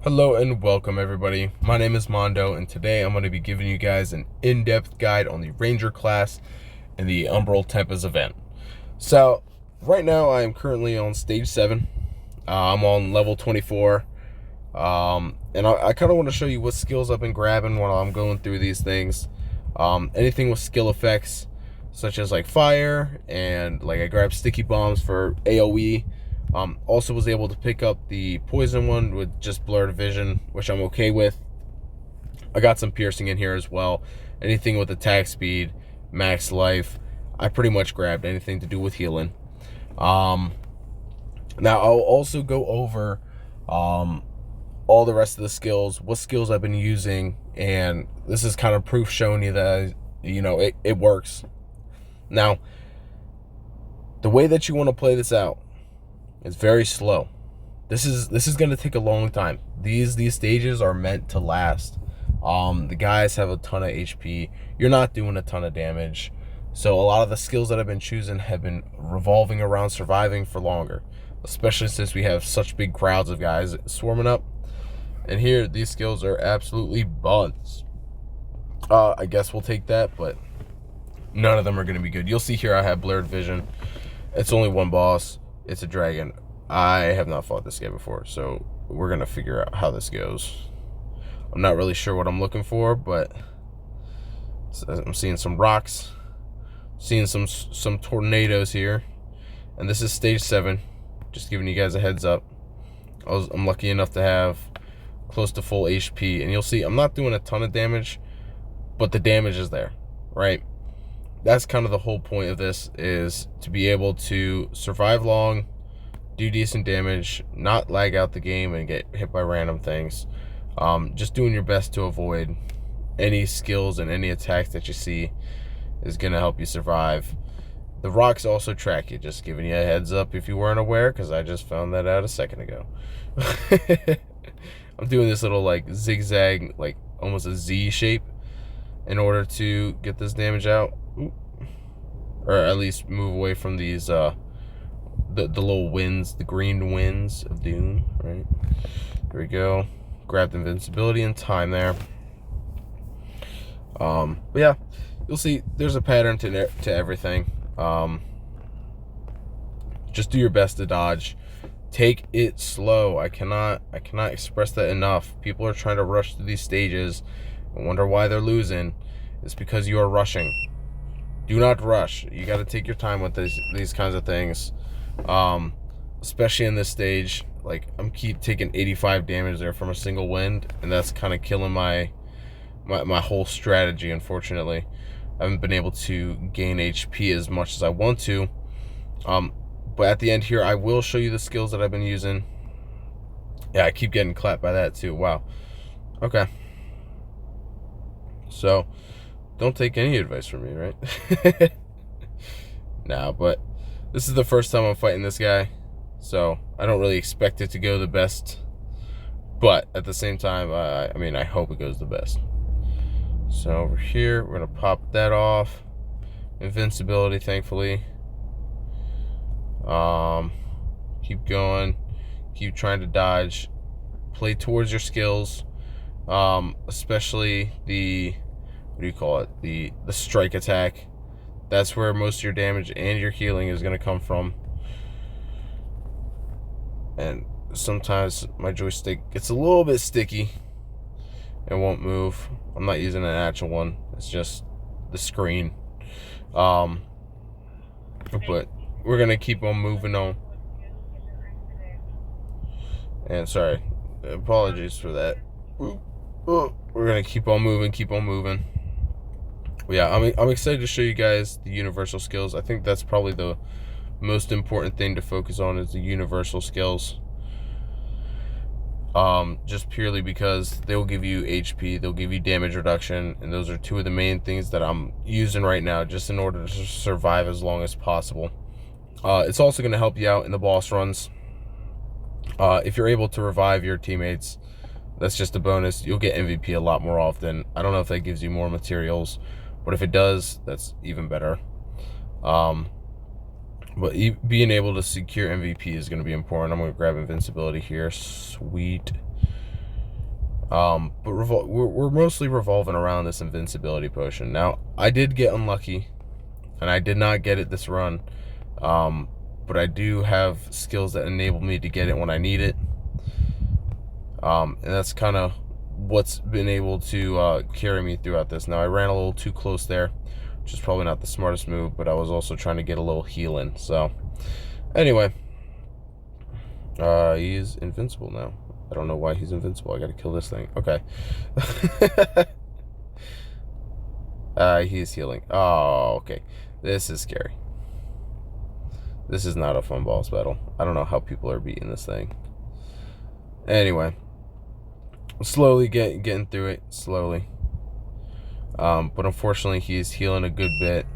Hello and welcome everybody. My name is Mondo and today I'm going to be giving you guys an in-depth guide on the Ranger class in the Umbral Tempest event. So right now I am currently on stage 7. I'm on level 24. And I kind of want to show you what skills I've been grabbing while I'm going through these things. Anything with skill effects such as like fire, and like I grabbed sticky bombs for AoE. Also was able to pick up the poison one with just blurred vision, which I'm okay with. I got some piercing in here as well. Anything with attack speed, max life, I pretty much grabbed anything to do with healing. Now I'll also go over all the rest of the skills, what skills I've been using, and this is kind of proof showing you that it works. Now, the way that you want to play this out, it's very slow. This is going to take a long time. These stages are meant to last. The guys have a ton of HP. You're not doing a ton of damage. So a lot of the skills that I've been choosing have been revolving around surviving for longer, especially since we have such big crowds of guys swarming up. And here, these skills are absolutely buns. I guess we'll take that, but none of them are going to be good. You'll see here I have blurred vision. It's only one boss. It's a dragon. I have not fought this guy before, so we're going to figure out how this goes. I'm not really sure what I'm looking for, but I'm seeing some rocks, seeing some tornadoes here, and this is stage 7. Just giving you guys a heads up. I'm lucky enough to have close to full HP, and you'll see I'm not doing a ton of damage, but the damage is there, right? That's kind of the whole point of this, is to be able to survive long, do decent damage, not lag out the game and get hit by random things. Just doing your best to avoid any skills and any attacks that you see is going to help you survive. The rocks also track you, just giving you a heads up if you weren't aware, because I just found that out a second ago. I'm doing this little like zigzag, like almost a Z shape, in order to get this damage out. Ooh. Or at least move away from these the little winds, the green winds of doom, right? Here we go. Grabbed invincibility in time there. But yeah, you'll see there's a pattern to everything. Just do your best to dodge. Take it slow. I cannot express that enough. People are trying to rush through these stages and wonder why they're losing. It's because you are rushing. Do not rush. You got to take your time with these kinds of things, especially in this stage. Like, I'm keep taking 85 damage there from a single wind, and that's kind of killing my whole strategy. Unfortunately, I haven't been able to gain HP as much as I want to. But at the end here, I will show you the skills that I've been using. Yeah, I keep getting clapped by that too. Wow. Okay. So, don't take any advice from me, right? Nah, but this is the first time I'm fighting this guy, so I don't really expect it to go the best. But at the same time, I mean, I hope it goes the best. So over here, we're gonna pop that off. Invincibility, thankfully. Keep going. Keep trying to dodge. Play towards your skills, especially the, what do you call it? The strike attack. That's where most of your damage and your healing is going to come from. And sometimes my joystick gets a little bit sticky and won't move. I'm not using an actual one. It's just the screen. But we're going to keep on moving on. And sorry, apologies for that. We're going to keep on moving. Yeah, I'm excited to show you guys the universal skills. I think that's probably the most important thing to focus on, is the universal skills. Just purely because they will give you HP, they'll give you damage reduction, and those are two of the main things that I'm using right now, just in order to survive as long as possible. It's also going to help you out in the boss runs. If you're able to revive your teammates, that's just a bonus. You'll get MVP a lot more often. I don't know if that gives you more materials, but if it does, that's even better. But being able to secure MVP is going to be important. I'm going to grab invincibility here. Sweet. But we're mostly revolving around this invincibility potion. Now, I did get unlucky, and I did not get it this run. But I do have skills that enable me to get it when I need it. And that's kind of what's been able to carry me throughout this. Now, I ran a little too close there, which is probably not the smartest move, but I was also trying to get a little heal in. So, anyway, he is invincible now. I don't know why he's invincible. I gotta kill this thing. Okay. He is healing. Oh, okay. This is scary. This is not a fun boss battle. I don't know how people are beating this thing. Anyway, slowly getting through it, slowly. But unfortunately, he's healing a good bit.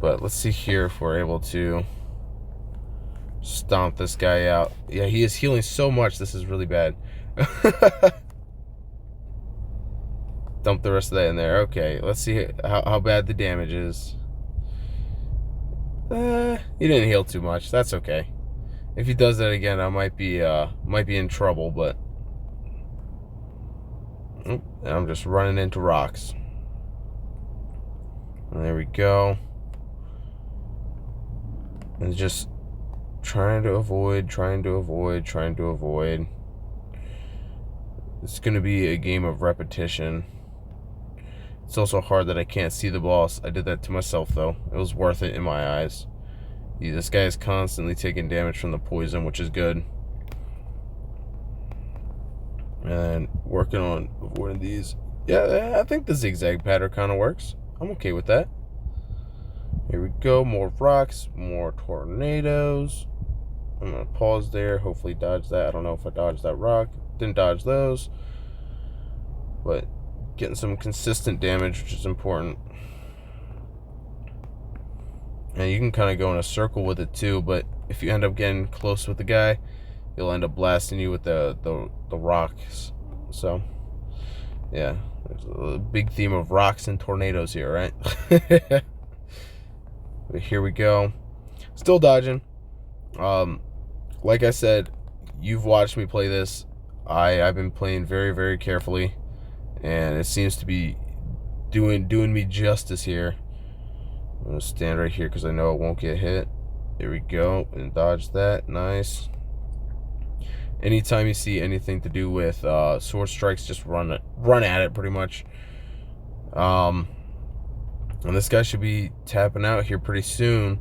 But let's see here if we're able to stomp this guy out. Yeah, he is healing so much. This is really bad. Dump the rest of that in there. Okay, let's see how bad the damage is. He didn't heal too much. That's okay. If he does that again, I might be in trouble. But and I'm just running into rocks. And there we go. And just trying to avoid. It's going to be a game of repetition. It's also hard that I can't see the boss. I did that to myself, though. It was worth it in my eyes. This guy is constantly taking damage from the poison, which is good. And working on avoiding these. Yeah, I think the zigzag pattern kind of works. I'm okay with that. Here we go. More rocks, more tornadoes. I'm going to pause there. Hopefully dodge that. I don't know if I dodged that rock. Didn't dodge those. But getting some consistent damage, which is important. And you can kind of go in a circle with it too, but if you end up getting close with the guy, he'll end up blasting you with the rocks. So, yeah, there's a big theme of rocks and tornadoes here, right? But here we go. Still dodging. Like I said, you've watched me play this. I've been playing very, very carefully, and it seems to be doing me justice here. I'm going to stand right here because I know it won't get hit. There we go. And dodge that. Nice. Anytime you see anything to do with sword strikes, just run at it pretty much. And this guy should be tapping out here pretty soon.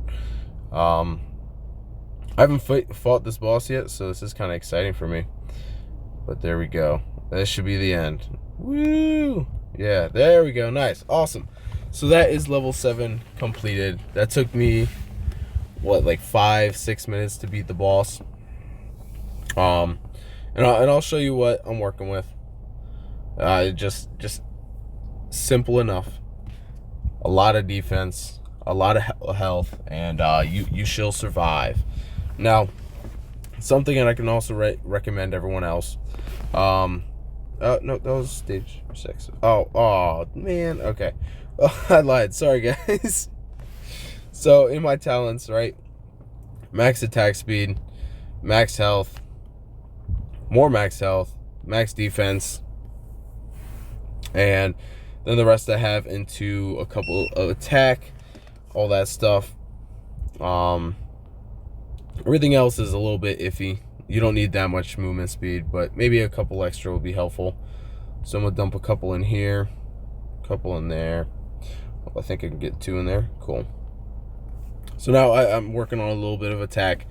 I haven't fought this boss yet, so this is kind of exciting for me. But there we go. This should be the end. Woo! Yeah, there we go. Nice. Awesome. So that is level 7 completed. That took me, what, like 5-6 minutes to beat the boss. And I'll show you what I'm working with. Just simple enough. A lot of defense, a lot of health, and you shall survive. Now, something that I can also recommend everyone else. No, that was stage 6. Oh man. Okay. Oh, I lied. Sorry, guys. So, in my talents, right? Max attack speed, max health, more max health, max defense, and then the rest I have into a couple of attack, all that stuff. Everything else is a little bit iffy. You don't need that much movement speed, but maybe a couple extra would be helpful. So I'm gonna dump a couple in here, a couple in there. I think I can get 2 in there. Cool. So now I'm working on a little bit of attack,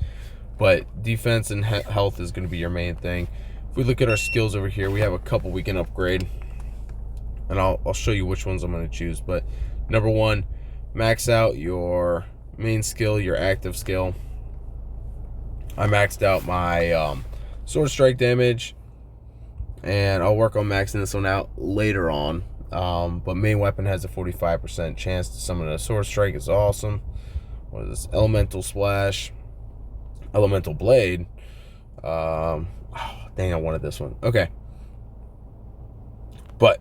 but defense and health is going to be your main thing. If we look at our skills over here, we have a couple we can upgrade, and I'll show you which ones I'm going to choose. But number 1, max out your main skill, your active skill. I maxed out my sword strike damage, and I'll work on maxing this one out later on. But main weapon has a 45% chance to summon a sword strike. Is awesome. What is this? Elemental splash, elemental blade. Oh, dang, I wanted this one. Okay, but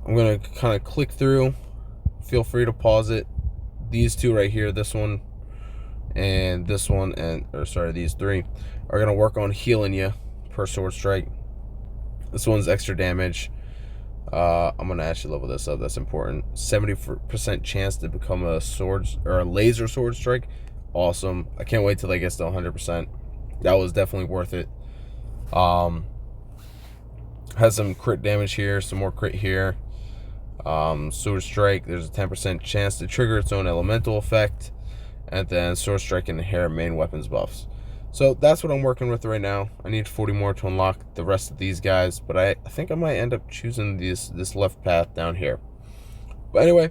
I'm gonna kind of click through. Feel free to pause it. These 2 right here, this one and this one, or sorry, these 3 are gonna work on healing you per sword strike. This one's extra damage. I'm gonna actually level this up. That's important. 70% chance to become a sword or a laser sword strike. Awesome. I can't wait till that gets to 100%. That was definitely worth it. Has some crit damage here, some more crit here. Sword strike, there's a 10% chance to trigger its own elemental effect, and then sword strike can inherit main weapons buffs. So that's what I'm working with right now. I need 40 more to unlock the rest of these guys, but I think I might end up choosing this left path down here. But anyway,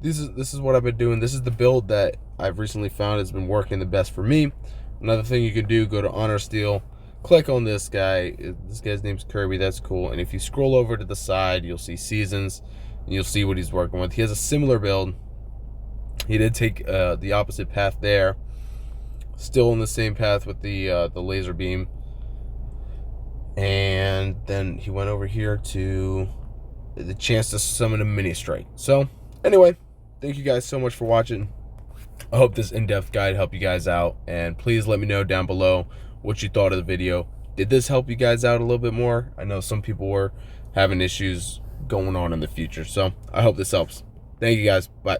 this is what I've been doing. This is the build that I've recently found has been working the best for me. Another thing you can do, go to Honor Steel, click on this guy. This guy's name's Kirby. That's cool. And if you scroll over to the side, you'll see seasons, and you'll see what he's working with. He has a similar build. He did take the opposite path there. Still on the same path with the laser beam. And then he went over here to the chance to summon a mini strike. So anyway, thank you guys so much for watching. I hope this in-depth guide helped you guys out, and please let me know down below what you thought of the video. Did this help you guys out a little bit more? I know some people were having issues going on in the future, so I hope this helps. Thank you guys. Bye.